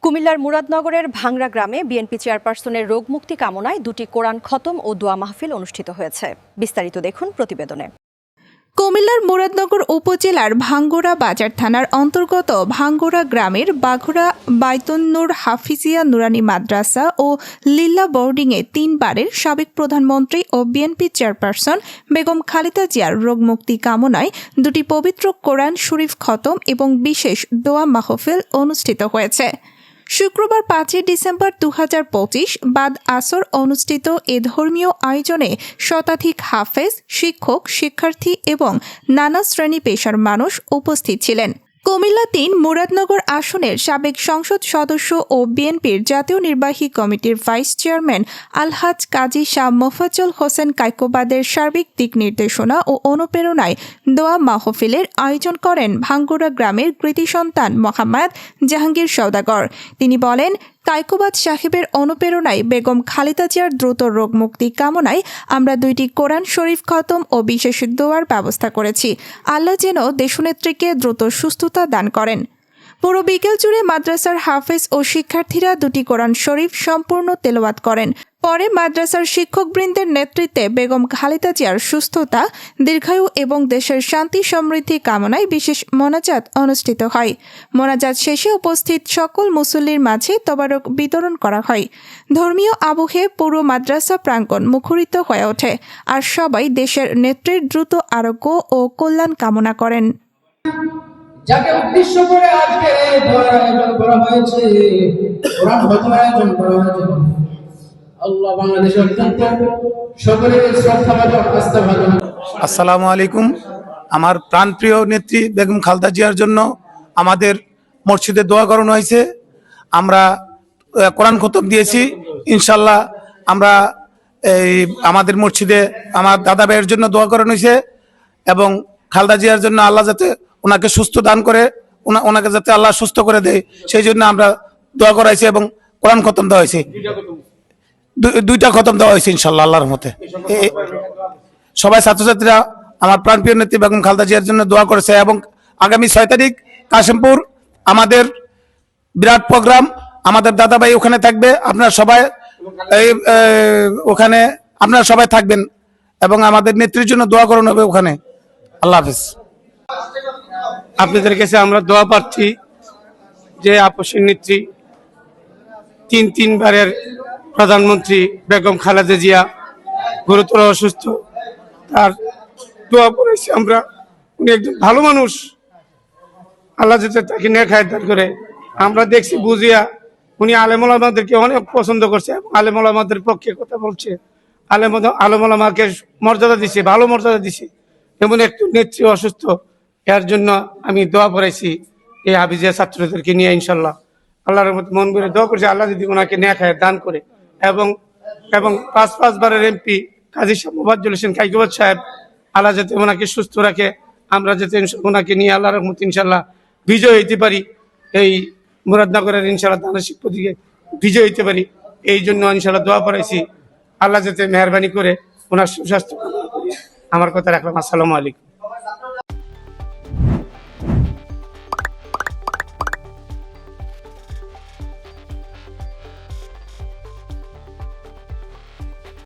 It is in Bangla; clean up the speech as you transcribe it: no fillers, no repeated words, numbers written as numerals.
কুমিল্লার মুরাদনগরের ভাংরা গ্রামে বিএনপি চেয়ারপারসনের রোগমুক্তি কামনায় দুটি কোরআন খতম ও দোয়া মাহফিল অনুষ্ঠিত হয়েছে। বিস্তারিত দেখুন প্রতিবেদনে। কুমিল্লার মুরাদনগর উপজেলার ভাঙ্গুড়া বাজার থানার অন্তর্গত ভাঙ্গুড়া গ্রামের বাঘুড়া বাইতুন্নুর হাফিজিয়া নুরানি মাদ্রাসা ও লিল্লা বোর্ডিংয়ে 3 বারের সাবেক প্রধানমন্ত্রী ও বিএনপি চেয়ারপারসন বেগম খালেদা জিয়ার রোগমুক্তি কামনায় দুটি পবিত্র কোরআন শরীফ খতম এবং বিশেষ দোয়া মাহফিল অনুষ্ঠিত হয়েছে। শুক্রবার 5 ডিসেম্বর 2025 বাদ আসর অনুষ্ঠিত এ ধর্মীয় আয়োজনে শতাধিক হাফেজ, শিক্ষক, শিক্ষার্থী এবং নানা শ্রেণী পেশার মানুষ উপস্থিত ছিলেন। কুমিল্লা 3 মুরাদনগর আসনের সাবেক সংসদ সদস্য ও বিএনপির জাতীয় নির্বাহী কমিটির ভাইস চেয়ারম্যান আলহাজ কাজী শাহ মোফাজ্জল হোসেন কায়কোবাদের সার্বিক দিক নির্দেশনা ও অনুপ্রেরণায় দোয়া মাহফিলের আয়োজন করেন ভাঙ্গুড়া গ্রামের কৃতি সন্তান মোহাম্মদ জাহাঙ্গীর সওদাগর। তিনি বলেন, কায়কোবাদ সাহেবের অনুপ্রেরণায় বেগম খালেদা জিয়ার দ্রুত রোগমুক্তি কামনায় আমরা 2টি কোরআন শরীফ খতম ও বিশেষ দোয়ার ব্যবস্থা করেছি। আল্লাহ যেন দেশনেত্রীকে দ্রুত সুস্থতা দান করেন। পুরো বিকেল জুড়ে মাদ্রাসার হাফেজ ও শিক্ষার্থীরা 2টি কোরআন শরীফ সম্পূর্ণ তেলাওয়াত করেন। পরে মাদ্রাসার শিক্ষকবৃন্দের নেতৃত্বে বেগম খালেদা জিয়ার সুস্থতা, দীর্ঘায়ু এবং দেশের শান্তি সমৃদ্ধি কামনায় বিশেষ মোনাজাত অনুষ্ঠিত হয়। মোনাজাত শেষে উপস্থিত সকল মুসল্লির মাঝে তবারক বিতরণ করা হয়। ধর্মীয় আবহে পুরো মাদ্রাসা প্রাঙ্গণ মুখরিত হয়ে ওঠে আর সবাই দেশের নেত্রীর দ্রুত আরোগ্য ও কল্যাণ কামনা করেন। যাকে উদ্দেশ্য করে আজকে এই আয়োজন করা হয়েছে, কোরআন খতম আয়োজন করা হয়েছে, আল্লাহ বাংলাদেশের অত্যন্ত সকলের শ্রদ্ধাভাজন আস্থাভাজন। আসসালামু আলাইকুম। আমার প্রাণপ্রিয় নেত্রী বেগম খালেদা জিয়ার জন্য আমাদের মসজিদে দোয়া করানো হয়েছে। আমরা কোরআন খতম দিয়েছি। ইনশাল্লাহ আমরা এই আমাদের মসজিদে আমার দাদা ভাইয়ের জন্য দোয়া করানো হয়েছে এবং খালেদা জিয়ার জন্য আল্লাহ যাতে ওনাকে সুস্থ দান করে, ওনাকে যাতে আল্লাহ সুস্থ করে দেয়, সেই জন্য আমরা দোয়া করাইছি এবং কোরআন খতম দেওয়া হয়েছে। 2টা খতম দেওয়া হয়েছে ইনশাল্লাহ আল্লাহর রহমতে। সবাই ছাত্রছাত্রীরা আমার প্রাণপ্রিয় নেত্রী বেগম খালেদা জিয়ার জন্য দোয়া করেছে এবং আগামী 6 তারিখ কাশিমপুর আমাদের বিরাট প্রোগ্রাম, আমাদের দাদা ভাই ওখানে থাকবে। আপনারা সবাই ওখানে আপনারা সবাই থাকবেন এবং আমাদের নেত্রীর জন্য দোয়া করানো হবে ওখানে। আল্লাহ হাফেজ। আপনাদের কাছে আমরা দোয়া প্রার্থী যে আপসের নেত্রী 3 বারের প্রধানমন্ত্রী বেগম খালেদা জিয়া গুরুতর অসুস্থ, তার দোয়া করেছি আমরা। উনি একজন ভালো মানুষ, আল্লাহ যাতে তাকে নেক হায়াত দান করে। আমরা দেখছি বুঝিয়া উনি আলেম ওলামাদেরকে অনেক পছন্দ করছে এবং আলেম ওলামাদের পক্ষে কথা বলছে, আলেম ওলামাকে মর্যাদা দিছে, ভালো মর্যাদা দিছে। এমন একটু নেত্রী অসুস্থ, এর জন্য আমি দোয়া করাইছি এই হাফিজিয়া ছাত্রদেরকে নিয়ে। ইনশাল্লাহ আল্লাহর মতো মন করে দোয়া করছি আল্লাহ যদি ওনাকে নেক হায়াত দান করে এবং 5 বারের এমপি কাজী শাহ মোফাজ্জল হোসেন কায়কোবাদ সাহেব আল্লাহ যাতে ওনাকে সুস্থ রাখে। আমরা যাতে ওনাকে নিয়ে আল্লাহর রহমতে ইনশাল্লাহ বিজয় হইতে পারি, এই মুরাদনগরের ইনশাল্লাহ দানশিক প্রতীকে বিজয় হইতে পারি, এই জন্য ইনশাল্লাহ দোয়া করাইছি। আল্লাহ যাতে মেহরবানি করে ওনার সুস্বাস্থ্য। আমার কথা রাখলাম। আসসালামু আলাইকুম।